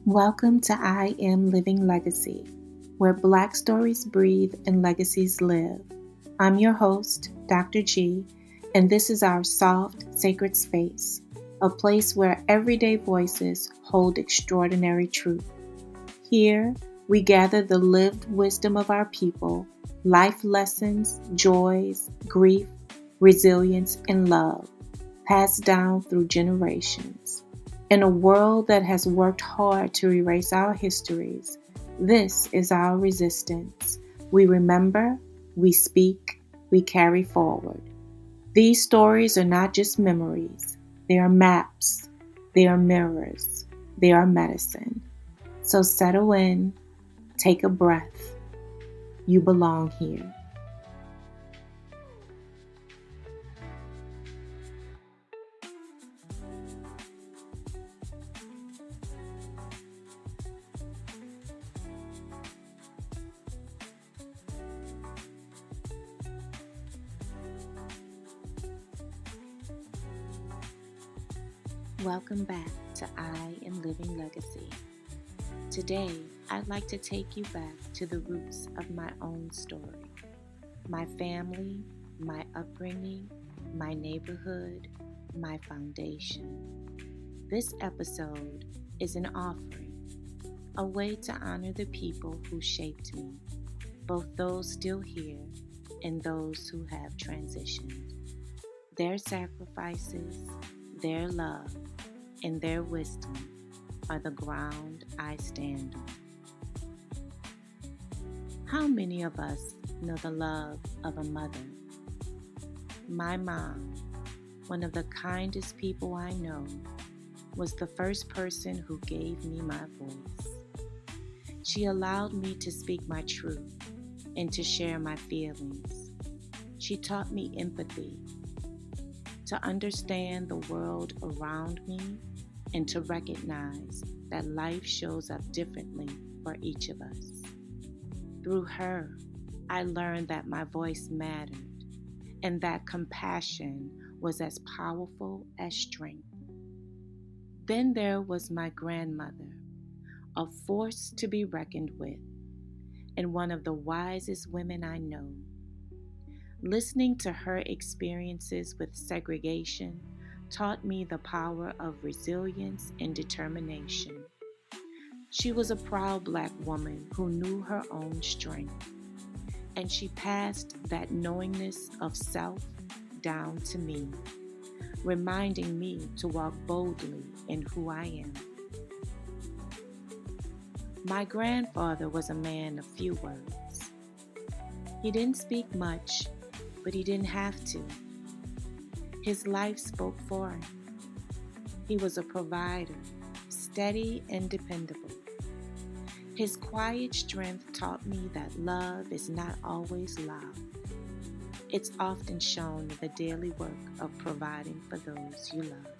Welcome to I Am Living Legacy, where Black stories breathe and legacies live. I'm your host, Dr. G, and this is our soft, sacred space, a place where everyday voices hold extraordinary truth. Here, we gather the lived wisdom of our people, life lessons, joys, grief, resilience, and love, passed down through generations. In a world that has worked hard to erase our histories, this is our resistance. We remember, we speak, we carry forward. These stories are not just memories, they are maps, they are mirrors, they are medicine. So settle in, take a breath. You belong here. Welcome back to I Am Living Legacy. Today, I'd like to take you back to the roots of my own story. My family, my upbringing, my neighborhood, my foundation. This episode is an offering, a way to honor the people who shaped me, both those still here and those who have transitioned. Their sacrifices, their love, and their wisdom are the ground I stand on. How many of us know the love of a mother? My mom, one of the kindest people I know, was the first person who gave me my voice. She allowed me to speak my truth and to share my feelings. She taught me empathy, to understand the world around me and to recognize that life shows up differently for each of us. Through her, I learned that my voice mattered and that compassion was as powerful as strength. Then there was my grandmother, a force to be reckoned with, and one of the wisest women I know. Listening to her experiences with segregation taught me the power of resilience and determination. She was a proud Black woman who knew her own strength, and she passed that knowingness of self down to me, reminding me to walk boldly in who I am. My grandfather was a man of few words. He didn't speak much, but he didn't have to. His life spoke for him. He was a provider, steady and dependable. His quiet strength taught me that love is not always loud. It's often shown in the daily work of providing for those you love.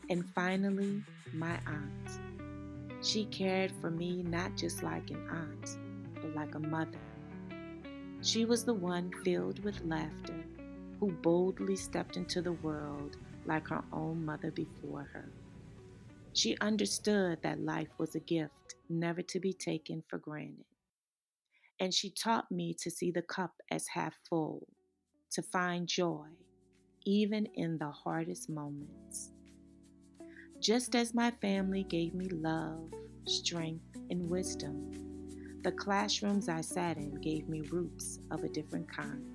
And finally, my aunt. She cared for me not just like an aunt, but like a mother. She was the one filled with laughter who boldly stepped into the world like her own mother before her. She understood that life was a gift never to be taken for granted. And she taught me to see the cup as half full, to find joy, even in the hardest moments. Just as my family gave me love, strength, and wisdom, the classrooms I sat in gave me roots of a different kind.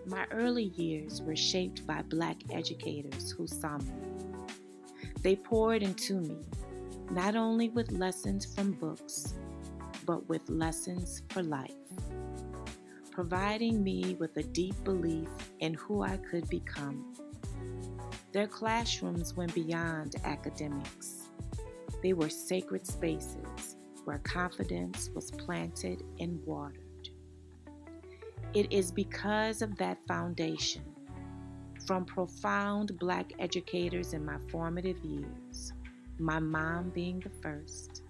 My early years were shaped by Black educators who saw me. They poured into me, not only with lessons from books, but with lessons for life, providing me with a deep belief in who I could become. Their classrooms went beyond academics. They were sacred spaces where confidence was planted and watered. It is because of that foundation, from profound Black educators in my formative years, my mom being the first,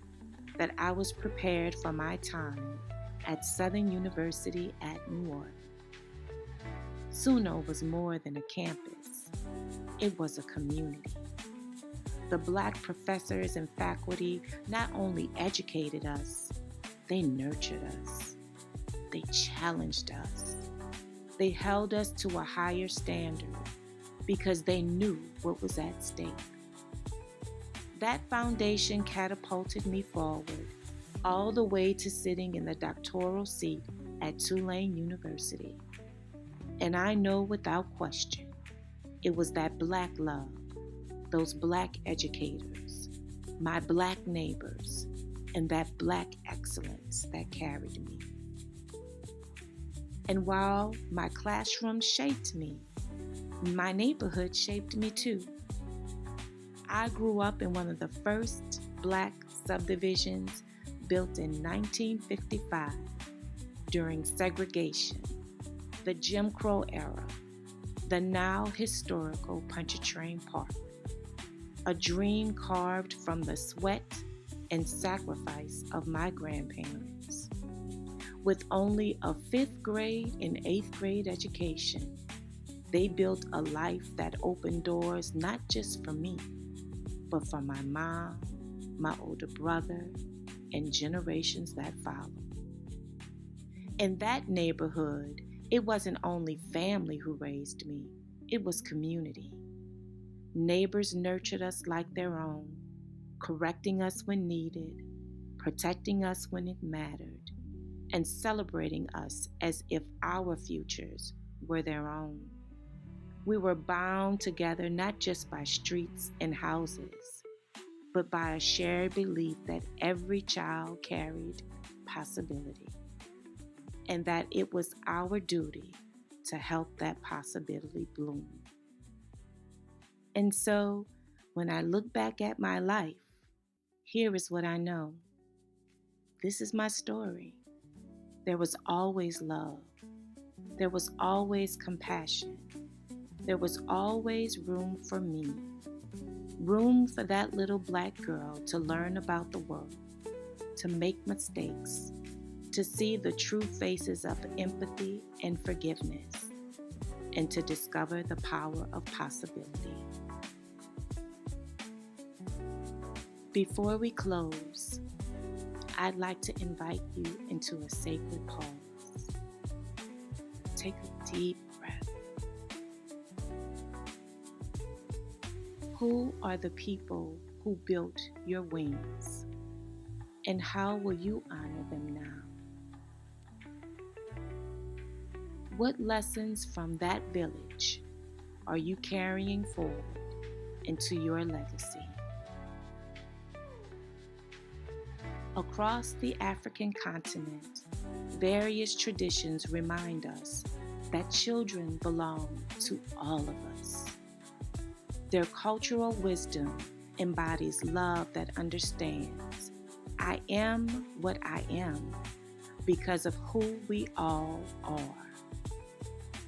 that I was prepared for my time at Southern University at New York. Suno was more than a campus, it was a community. The Black professors and faculty not only educated us, they nurtured us, they challenged us, they held us to a higher standard because they knew what was at stake. That foundation catapulted me forward all the way to sitting in the doctoral seat at Tulane University. And I know without question, it was that Black love, those Black educators, my Black neighbors, and that Black excellence that carried me. And while my classroom shaped me, my neighborhood shaped me too. I grew up in one of the first Black subdivisions built in 1955 during segregation, the Jim Crow era, the now historical Pontchartrain Park, a dream carved from the sweat and sacrifice of my grandparents. With only a 5th grade and 8th grade education, they built a life that opened doors not just for me, but for my mom, my older brother, and generations that followed. In that neighborhood, it wasn't only family who raised me, it was community. Neighbors nurtured us like their own, correcting us when needed, protecting us when it mattered, and celebrating us as if our futures were their own. We were bound together not just by streets and houses, but by a shared belief that every child carried possibility, and that it was our duty to help that possibility bloom. And so, when I look back at my life, here is what I know. This is my story. There was always love. There was always compassion. There was always room for me. Room for that little Black girl to learn about the world, to make mistakes, to see the true faces of empathy and forgiveness, and to discover the power of possibility. Before we close, I'd like to invite you into a sacred pause. Take a deep breath. Who are the people who built your wings? And how will you honor them now? What lessons from that village are you carrying forward into your legacy? Across the African continent, various traditions remind us that children belong to all of us. Their cultural wisdom embodies love that understands I am what I am because of who we all are.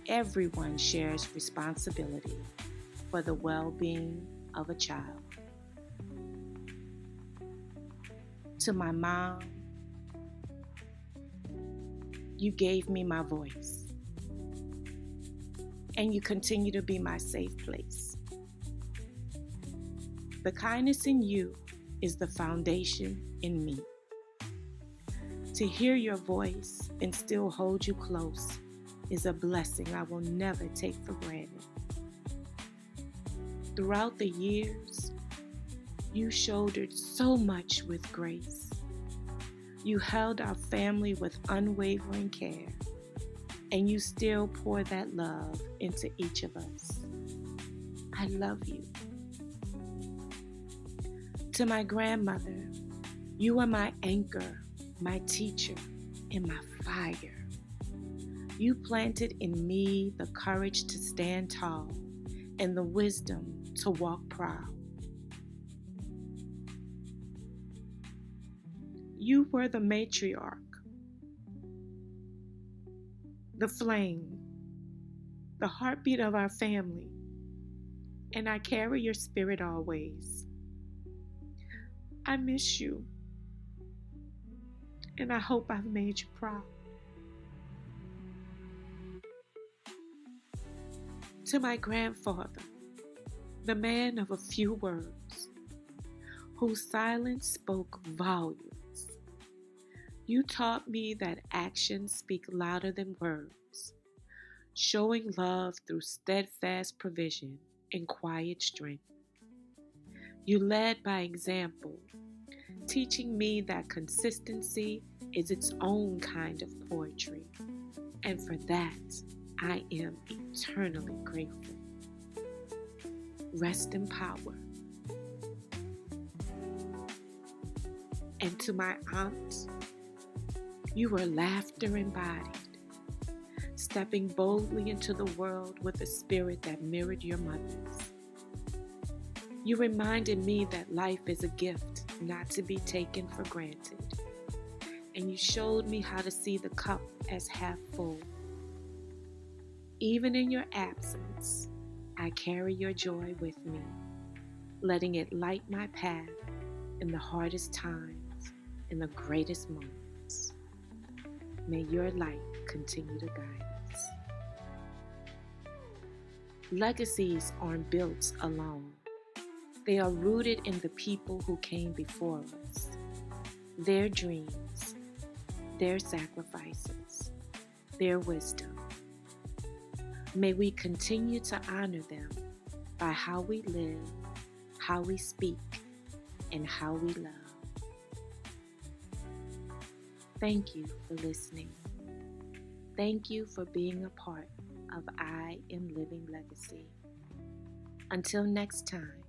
Everyone shares responsibility for the well-being of a child. To my mom, you gave me my voice, and you continue to be my safe place. The kindness in you is the foundation in me. To hear your voice and still hold you close is a blessing I will never take for granted. Throughout the years, you shouldered so much with grace. You held our family with unwavering care, and you still pour that love into each of us. I love you. To my grandmother, you are my anchor, my teacher, and my fire. You planted in me the courage to stand tall and the wisdom to walk proud. You were the matriarch, the flame, the heartbeat of our family, and I carry your spirit always. I miss you, and I hope I've made you proud. To my grandfather, the man of a few words, whose silence spoke volumes, you taught me that actions speak louder than words, showing love through steadfast provision and quiet strength. You led by example, teaching me that consistency is its own kind of poetry, and for that I am eternally grateful. Rest in power. And to my aunt, you were laughter embodied, stepping boldly into the world with a spirit that mirrored your mother's. You reminded me that life is a gift not to be taken for granted, and you showed me how to see the cup as half full. Even in your absence, I carry your joy with me, letting it light my path in the hardest times, in the greatest moments. May your light continue to guide us. Legacies aren't built alone. They are rooted in the people who came before us, their dreams, their sacrifices, their wisdom. May we continue to honor them by how we live, how we speak, and how we love. Thank you for listening. Thank you for being a part of I Am Living Legacy. Until next time,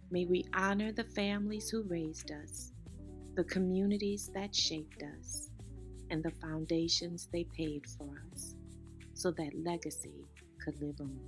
may we honor the families who raised us, the communities that shaped us, and the foundations they paid for us, so that legacy could live on.